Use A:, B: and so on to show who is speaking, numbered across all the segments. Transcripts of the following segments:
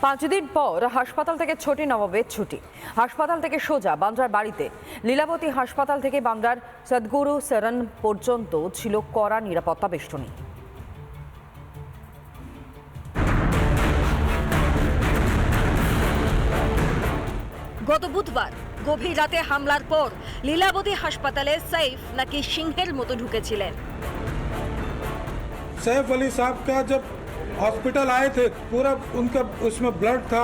A: 5 দিন পর হাসপাতাল থেকে ছোটি নবাবের ছুটি। হাসপাতাল থেকে সোজা বান্দ্রার বাড়িতে। লীলাবতী হাসপাতাল থেকে বান্দ্রার সদগুরু শরণ পর্যন্ত ছিল কড়া নিরাপত্তা বেষ্টনী।
B: গত বুধবার গভীর রাতে হামলার পর লীলাবতী হাসপাতালে সৈফ নাকি সিংহের মতো ঢুকেছিলেন।
C: सैफ अली साहब का जब हॉस्पिटल आए थे पूरा उनका उसमें ब्लड था,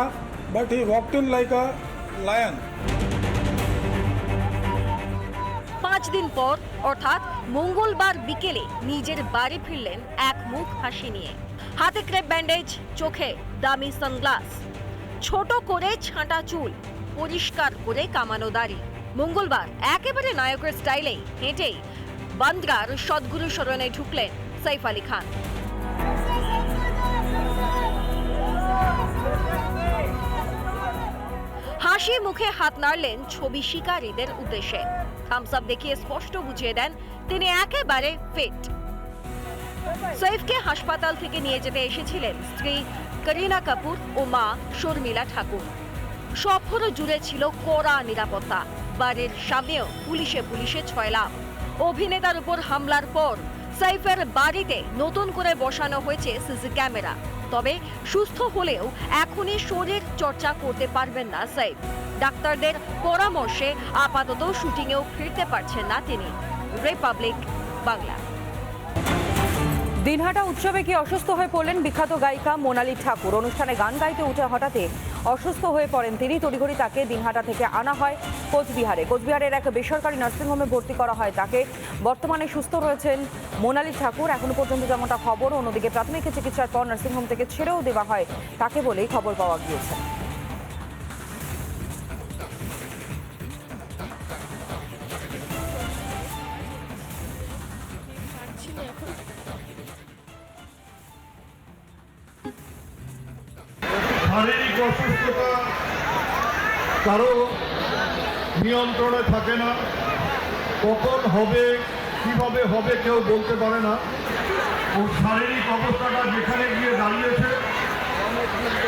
C: but he walked in like a lion.
B: 5 দিন পর অর্থাৎ মঙ্গলবার বিকেলে নিজের বাড়ি ফিরলেন এক মুখ হাসি নিয়ে। হাতে ক্রেপ ব্যান্ডেজ, চোখে দামি সানগ্লাস, ছোট করে ছাঁটা চুল, পরিষ্কার করে কামানো দাড়ি। মঙ্গলবার একেবারে নায়কের স্টাইলেই হেঁটেই বান্দ্রার সদগুরু শরণে ঢুকলেন সৈফ আলী খান। হাসি মুখে হাত নাড়লেন ছবি শিকারীদের উদ্দেশ্যে। থামস আপ দেখিয়ে স্পষ্ট বুঝিয়ে দেন তিনি একেবারে ফিট। সৈফকে হাসপাতাল থেকে নিয়ে যেতে এসেছিলেন স্ত্রী করিনা কাপুর ও মা শর্মিলা ঠাকুর। সফর জুড়ে ছিল কড়া নিরাপত্তা। বাড়ির সামনেও পুলিশে ছয়লাভ। অভিনেতার উপর হামলার পর সৈফের বাড়িতে নতুন করে বসানো হয়েছে সিসি ক্যামেরা। তবে সুস্থ হলেও এখনই শরীর চর্চা করতে পারবেন না সৈফ। ডাক্তারদের পরামর্শে আপাতত শুটিংয়েও ফিরতে পারছেন না তিনি। রিপাবলিক বাংলা।
A: দিনহাটা উৎসবে কি অসুস্থ হয়ে পড়লেন বিখ্যাত গায়িকা মোনালি ঠাকুর। অনুষ্ঠানে গান গাইতে উঠে হঠাৎই অসুস্থ হয়ে পড়েন তিনি। তড়িঘড়ি তাকে দিনহাটা থেকে আনা হয় কোচবিহারের এক বেসরকারি নার্সিংহোমে ভর্তি করা হয় তাকে। বর্তমানে সুস্থ রয়েছেন মোনালি ঠাকুর। এখনো পর্যন্ত যেমনটা খবর, অন্যদিকে প্রাথমিক চিকিৎসার পর নার্সিংহোম থেকে ছেড়েও দেওয়া হয় তাকে বলেই খবর পাওয়া গিয়েছে।
D: শারীরিক অসুস্থতা কারো নিয়ন্ত্রণে থাকে না, কখন হবে কিভাবে হবে কেউ বলতে পারে না। ও শারীরিক অবস্থাটা যেখানে গিয়ে দাঁড়িয়েছে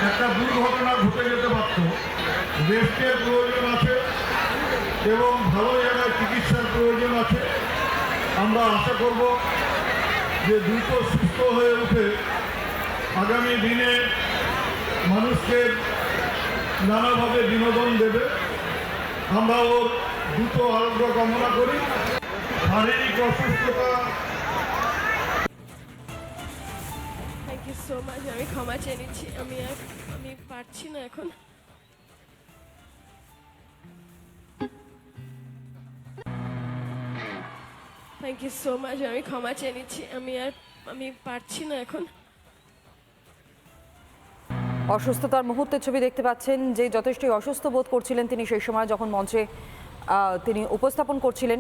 D: একটা দুর্ঘটনা ঘটে যেতে পারত। রেস্টের প্রয়োজন আছে এবং ভালো জায়গায় চিকিৎসার প্রয়োজন আছে। আমরা আশা করব যে দ্রুত সুস্থ হয়ে উঠে আগামী দিনে মানুষকে নানাভাবে বিনোদন দেবে। আমরা ওর দ্রুত আরোগ্য কামনা করি। শারীরিক অসুস্থতা।
E: Thank you so much. আমি ক্ষমা চেয়ে নিচ্ছি। আমি পারছি না এখন। Thank you so much. আমি ক্ষমা চেয়ে নিচ্ছি। আমি পারছি না এখন।
A: অসুস্থতার মুহূর্তের ছবি দেখতে পাচ্ছেন যে যথেষ্টই অসুস্থ বোধ করছিলেন তিনি সেই সময় যখন মঞ্চে তিনি উপস্থাপন করছিলেন,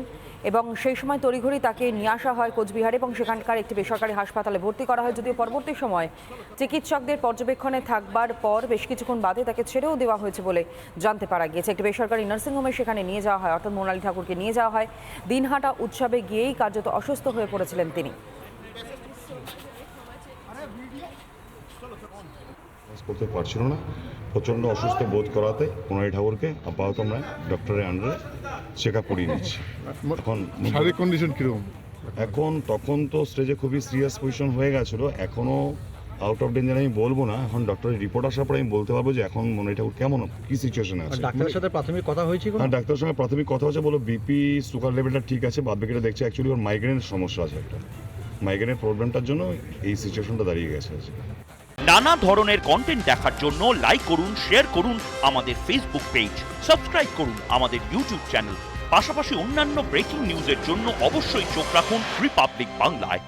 A: এবং সেই সময় তড়িঘড়ি তাকে নিয়ে আসা হয় কোচবিহার এবং সেখানকার একটি বেসরকারি হাসপাতালে ভর্তি করা হয়। যদিও পরবর্তী সময় চিকিৎসকদের পর্যবেক্ষণে থাকবার পর বেশ কিছুক্ষণ বাদে তাকে ছেড়েও দেওয়া হয়েছে বলে জানতে পারা গিয়েছে। একটি বেসরকারি নার্সিংহোমে সেখানে নিয়ে যাওয়া হয়, অর্থাৎ মোনালি ঠাকুরকে নিয়ে যাওয়া হয়। দিনহাটা উৎসবে গিয়েই কার্যত অসুস্থ হয়ে পড়েছিলেন তিনি।
F: করতে পারছিল না, প্রচণ্ড অসুস্থ বোধ করাতে মোনালি ঠাকুরকে আপাতত আমরা ডক্টরের আন্ডারে চেক আপ করিয়ে নিচ্ছি। এখন
D: শারীরিক কন্ডিশন কীরকম?
F: তখন তো স্টেজে খুবই সিরিয়াস পজিশন হয়ে গেছিলো। এখনও আউট অফ ডেঞ্জার আমি বলবো না। এখন ডক্টরের রিপোর্ট আসার পরে আমি বলতে পারবো যে এখন মোনালি ঠাকুর কেমন, কী সিচুয়েশনে আছে।
G: ডাক্তারের সাথে প্রাথমিক কথা হয়েছিল?
F: হ্যাঁ, ডাক্তারের সঙ্গে প্রাথমিক কথা হচ্ছে, বলো বিপি সুগার লেভেলটা ঠিক আছে, বাদ বাকিটা দেখছে। অ্যাকচুয়ালি ওর মাইগ্রেনের সমস্যা আছে, একটা মাইগ্রেনের প্রবলেমটার জন্য এই সিচুয়েশনটা দাঁড়িয়ে গেছে।
H: নানা ধরনের কন্টেন্ট দেখার জন্য লাইক করুন, শেয়ার করুন আমাদের ফেসবুক পেজ, সাবস্ক্রাইব করুন আমাদের ইউটিউব চ্যানেল। পাশাপাশি অন্যান্য ব্রেকিং নিউজের জন্য অবশ্যই চোখ রাখুন রিপাবলিক বাংলায়।